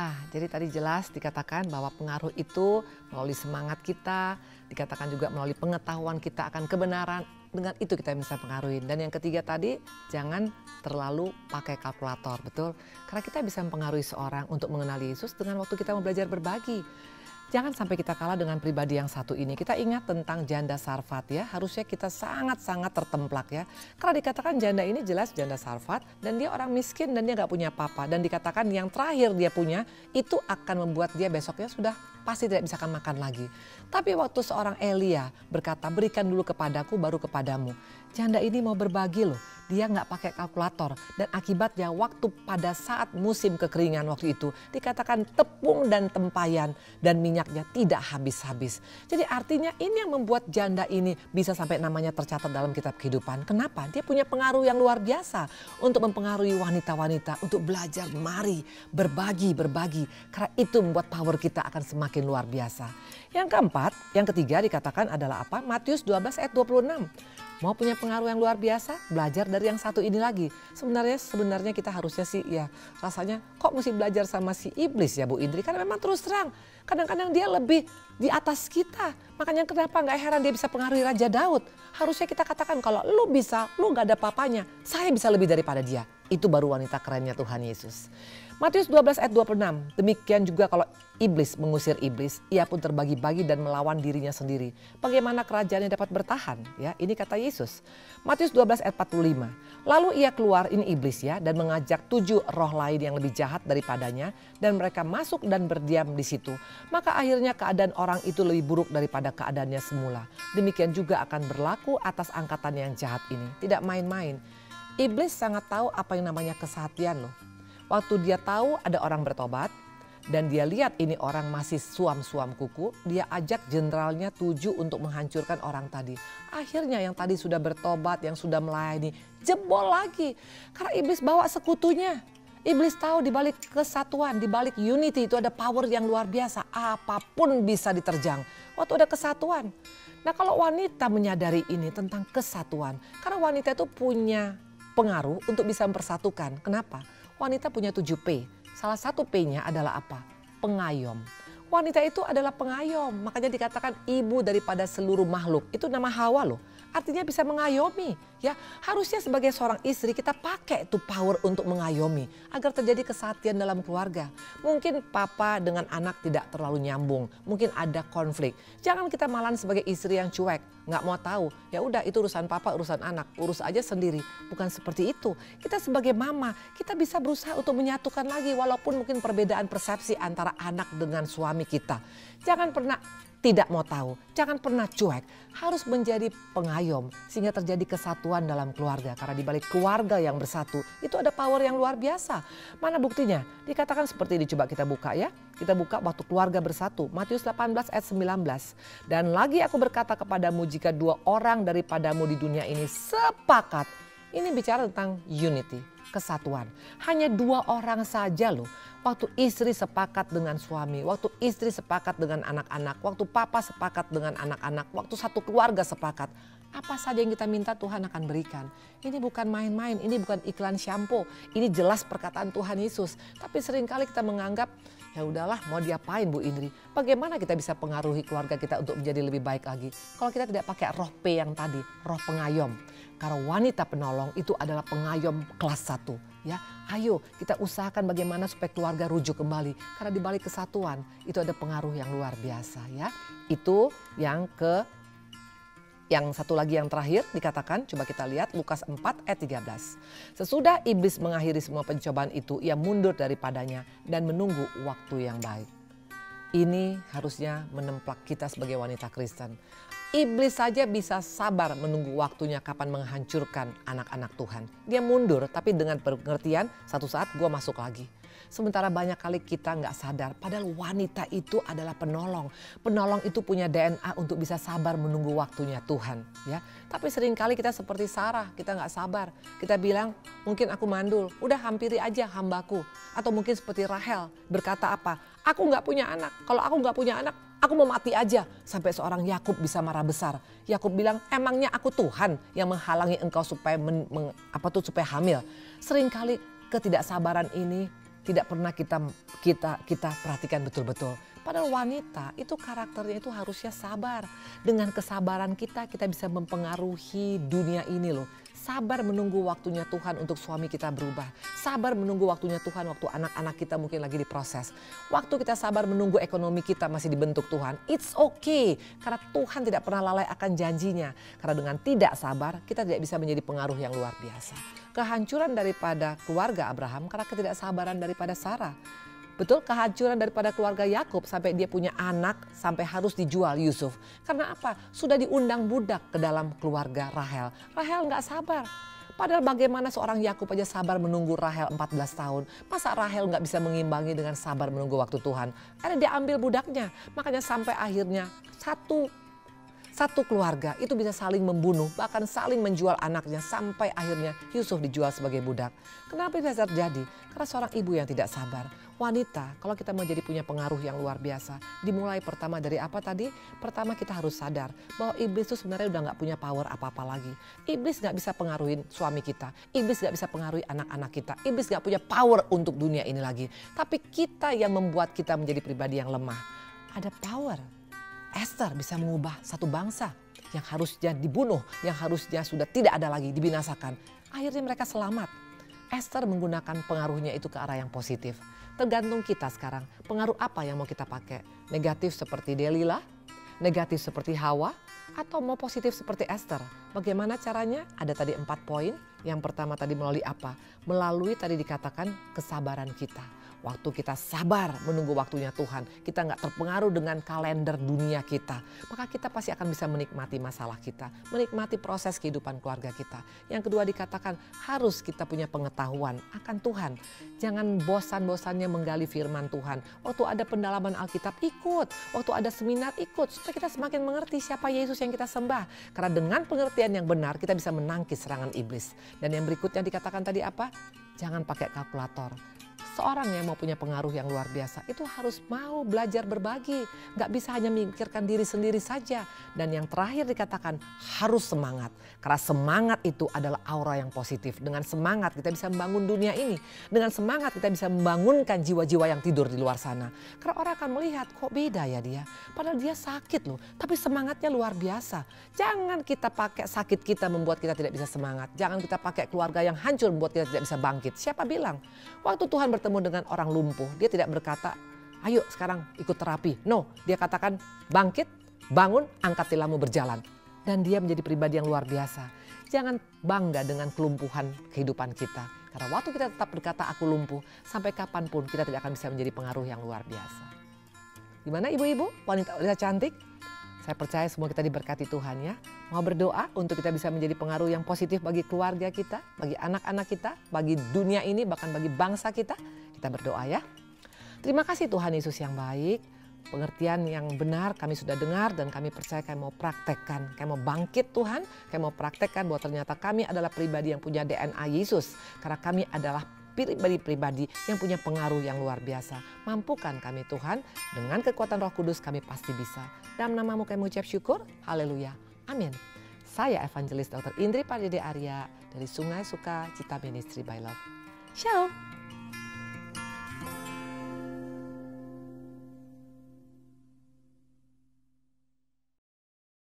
Ya, jadi tadi jelas dikatakan bahwa pengaruh itu melalui semangat kita, dikatakan juga melalui pengetahuan kita akan kebenaran, dengan itu kita bisa pengaruhi. Dan yang ketiga tadi, jangan terlalu pakai kalkulator, betul? Karena kita bisa mempengaruhi seorang untuk mengenali Yesus dengan waktu kita mau belajar berbagi. Jangan sampai kita kalah dengan pribadi yang satu ini. Kita ingat tentang janda Sarfat ya, harusnya kita sangat-sangat tertemplak ya. Karena dikatakan janda ini jelas janda Sarfat dan dia orang miskin dan dia gak punya apa-apa. Dan dikatakan yang terakhir dia punya itu akan membuat dia besoknya sudah pasti tidak bisa makan lagi. Tapi waktu seorang Elia berkata, berikan dulu kepadaku baru kepadamu. Janda ini mau berbagi loh. Dia nggak pakai kalkulator dan akibatnya waktu pada saat musim kekeringan waktu itu dikatakan tepung dan tempayan dan minyaknya tidak habis-habis. Jadi artinya ini yang membuat janda ini bisa sampai namanya tercatat dalam kitab kehidupan. Kenapa? Dia punya pengaruh yang luar biasa untuk mempengaruhi wanita-wanita untuk belajar mari berbagi. Karena itu membuat power kita akan semakin luar biasa. Yang keempat, yang ketiga dikatakan adalah apa? Matius 12 ayat 26. Mau punya pengaruh yang luar biasa, belajar dari yang satu ini lagi. Sebenarnya kita harusnya sih ya rasanya kok mesti belajar sama si iblis ya Bu Indri. Karena memang terus terang kadang-kadang dia lebih di atas kita. Makanya kenapa gak heran dia bisa pengaruhi Raja Daud. Harusnya kita katakan kalau lu bisa, lu gak ada papanya. Saya bisa lebih daripada dia. Itu baru wanita kerennya Tuhan Yesus. Matius 12 ayat 26, demikian juga kalau iblis mengusir iblis, ia pun terbagi-bagi dan melawan dirinya sendiri. Bagaimana kerajaannya dapat bertahan? Ya, ini kata Yesus. Matius 12 ayat 45, lalu ia keluar, ini iblis ya, dan mengajak 7 roh lain yang lebih jahat daripadanya, dan mereka masuk dan berdiam di situ. Maka akhirnya keadaan orang itu lebih buruk daripada keadaannya semula. Demikian juga akan berlaku atas angkatan yang jahat ini. Tidak main-main. Iblis sangat tahu apa yang namanya kesehatian loh. Waktu dia tahu ada orang bertobat dan dia lihat ini orang masih suam-suam kuku, dia ajak jenderalnya 7 untuk menghancurkan orang tadi. Akhirnya yang tadi sudah bertobat, yang sudah melayani, jebol lagi. Karena iblis bawa sekutunya. Iblis tahu di balik kesatuan, di balik unity itu ada power yang luar biasa. Apapun bisa diterjang waktu ada kesatuan. Nah kalau wanita menyadari ini tentang kesatuan, karena wanita itu punya pengaruh untuk bisa mempersatukan. Kenapa? Wanita punya 7 P. Salah satu P-nya adalah apa? Pengayom. Wanita itu adalah pengayom. Makanya dikatakan ibu daripada seluruh makhluk. Itu nama Hawa loh. Artinya bisa mengayomi. Ya, harusnya sebagai seorang istri kita pakai itu power untuk mengayomi. Agar terjadi kesatuan dalam keluarga. Mungkin papa dengan anak tidak terlalu nyambung. Mungkin ada konflik. Jangan kita malahan sebagai istri yang cuek. Nggak mau tahu. Ya udah itu urusan papa, urusan anak. Urus aja sendiri. Bukan seperti itu. Kita sebagai mama, kita bisa berusaha untuk menyatukan lagi. Walaupun mungkin perbedaan persepsi antara anak dengan suami kita. Jangan pernah tidak mau tahu, jangan pernah cuek, harus menjadi pengayom sehingga terjadi kesatuan dalam keluarga. Karena di balik keluarga yang bersatu itu ada power yang luar biasa. Mana buktinya? Dikatakan seperti ini, coba kita buka ya. Kita buka waktu keluarga bersatu, Matius 18 ayat 19. Dan lagi aku berkata kepadamu jika 2 orang daripadamu di dunia ini sepakat. Ini bicara tentang unity, kesatuan. Hanya 2 orang saja loh. Waktu istri sepakat dengan suami, waktu istri sepakat dengan anak-anak, waktu papa sepakat dengan anak-anak, waktu satu keluarga sepakat. Apa saja yang kita minta Tuhan akan berikan. Ini bukan main-main, ini bukan iklan shampoo. Ini jelas perkataan Tuhan Yesus. Tapi seringkali kita menganggap ya udahlah mau diapain Bu Indri. Bagaimana kita bisa pengaruhi keluarga kita untuk menjadi lebih baik lagi. Kalau kita tidak pakai roh P yang tadi, roh pengayom. Karena wanita penolong itu adalah pengayom kelas 1. Ya, ayo kita usahakan bagaimana supaya keluarga rujuk kembali. Karena di balik kesatuan itu ada pengaruh yang luar biasa ya. Itu yang satu lagi yang terakhir dikatakan, coba kita lihat Lukas 4 ayat 13. Sesudah iblis mengakhiri semua pencobaan itu, ia mundur daripadanya dan menunggu waktu yang baik. Ini harusnya menemplak kita sebagai wanita Kristen. Iblis saja bisa sabar menunggu waktunya kapan menghancurkan anak-anak Tuhan. Dia mundur tapi dengan pengertian satu saat gue masuk lagi. Sementara banyak kali kita nggak sadar padahal wanita itu adalah penolong. Penolong itu punya DNA untuk bisa sabar menunggu waktunya Tuhan. Ya. Tapi seringkali kita seperti Sarah, kita nggak sabar. Kita bilang mungkin aku mandul, udah hampiri aja hambaku. Atau mungkin seperti Rahel berkata apa? Aku nggak punya anak, kalau aku nggak punya anak aku mau mati aja. Sampai seorang Yakub bisa marah besar. Yakub bilang emangnya aku Tuhan yang menghalangi engkau supaya supaya hamil. Seringkali ketidaksabaran ini tidak pernah kita perhatikan betul-betul. Padahal wanita itu karakternya itu harusnya sabar. Dengan kesabaran kita bisa mempengaruhi dunia ini loh. Sabar menunggu waktunya Tuhan untuk suami kita berubah. Sabar menunggu waktunya Tuhan waktu anak-anak kita mungkin lagi diproses. Waktu kita sabar menunggu ekonomi kita masih dibentuk Tuhan. It's okay. Karena Tuhan tidak pernah lalai akan janjinya. Karena dengan tidak sabar kita tidak bisa menjadi pengaruh yang luar biasa. Kehancuran daripada keluarga Abraham karena ketidaksabaran daripada Sarah. Betul, kehancuran daripada keluarga Yakub sampai dia punya anak sampai harus dijual Yusuf. Karena apa? Sudah diundang budak ke dalam keluarga Rahel. Rahel nggak sabar. Padahal bagaimana seorang Yakub aja sabar menunggu Rahel 14 tahun. Masa Rahel nggak bisa mengimbangi dengan sabar menunggu waktu Tuhan? Karena dia ambil budaknya. Makanya sampai akhirnya satu keluarga itu bisa saling membunuh, bahkan saling menjual anaknya sampai akhirnya Yusuf dijual sebagai budak. Kenapa bisa terjadi? Karena seorang ibu yang tidak sabar. Wanita, kalau kita mau jadi punya pengaruh yang luar biasa, dimulai pertama dari apa tadi? Pertama kita harus sadar bahwa iblis itu sebenarnya udah gak punya power apa-apa lagi. Iblis gak bisa pengaruhin suami kita, iblis gak bisa pengaruhi anak-anak kita, iblis gak punya power untuk dunia ini lagi. Tapi kita yang membuat kita menjadi pribadi yang lemah. Ada power. Esther bisa mengubah satu bangsa yang harusnya dibunuh, yang harusnya sudah tidak ada lagi, dibinasakan. Akhirnya mereka selamat. Esther menggunakan pengaruhnya itu ke arah yang positif. Tergantung kita sekarang, pengaruh apa yang mau kita pakai. Negatif seperti Delila, negatif seperti Hawa, atau mau positif seperti Esther. Bagaimana caranya? Ada tadi 4 poin. Yang pertama tadi melalui apa? Melalui tadi dikatakan kesabaran kita. Waktu kita sabar menunggu waktunya Tuhan, kita nggak terpengaruh dengan kalender dunia kita, maka kita pasti akan bisa menikmati masalah kita, menikmati proses kehidupan keluarga kita. Yang kedua dikatakan harus kita punya pengetahuan akan Tuhan. Jangan bosan-bosannya menggali firman Tuhan. Waktu ada pendalaman Alkitab ikut, waktu ada seminar ikut, supaya kita semakin mengerti siapa Yesus yang kita sembah. Karena dengan pengertian yang benar kita bisa menangkis serangan iblis. Dan yang berikutnya dikatakan tadi apa? Jangan pakai kalkulator. Seorang yang mau punya pengaruh yang luar biasa itu harus mau belajar berbagi. Gak bisa hanya memikirkan diri sendiri saja. Dan yang terakhir dikatakan harus semangat. Karena semangat itu adalah aura yang positif. Dengan semangat kita bisa membangun dunia ini. Dengan semangat kita bisa membangunkan jiwa-jiwa yang tidur di luar sana. Karena orang akan melihat kok beda ya dia. Padahal dia sakit loh. Tapi semangatnya luar biasa. Jangan kita pakai sakit kita membuat kita tidak bisa semangat. Jangan kita pakai keluarga yang hancur membuat kita tidak bisa bangkit. Siapa bilang? Waktu Tuhan bertemu dengan orang lumpuh, dia tidak berkata, ayo sekarang ikut terapi. No, dia katakan bangkit, bangun, angkat tilammu berjalan. Dan dia menjadi pribadi yang luar biasa. Jangan bangga dengan kelumpuhan kehidupan kita. Karena waktu kita tetap berkata aku lumpuh, sampai kapanpun kita tidak akan bisa menjadi pengaruh yang luar biasa. Gimana ibu-ibu, wanita cantik? Saya percaya semua kita diberkati Tuhan ya. Mau berdoa untuk kita bisa menjadi pengaruh yang positif bagi keluarga kita, bagi anak-anak kita, bagi dunia ini, bahkan bagi bangsa kita. Kita berdoa ya. Terima kasih Tuhan Yesus yang baik. Pengertian yang benar kami sudah dengar dan kami percaya kami mau praktekkan. Kami mau bangkit Tuhan, kami mau praktekkan bahwa ternyata kami adalah pribadi yang punya DNA Yesus. Karena kami adalah pribadi-pribadi yang punya pengaruh yang luar biasa. Mampukan kami Tuhan, dengan kekuatan Roh Kudus kami pasti bisa. Dalam namamu kami mengucap syukur, haleluya, amin. Saya Evangelis Dr. Indri Pardede Arya dari Sungai Suka Cita Ministry by Love. Shalom.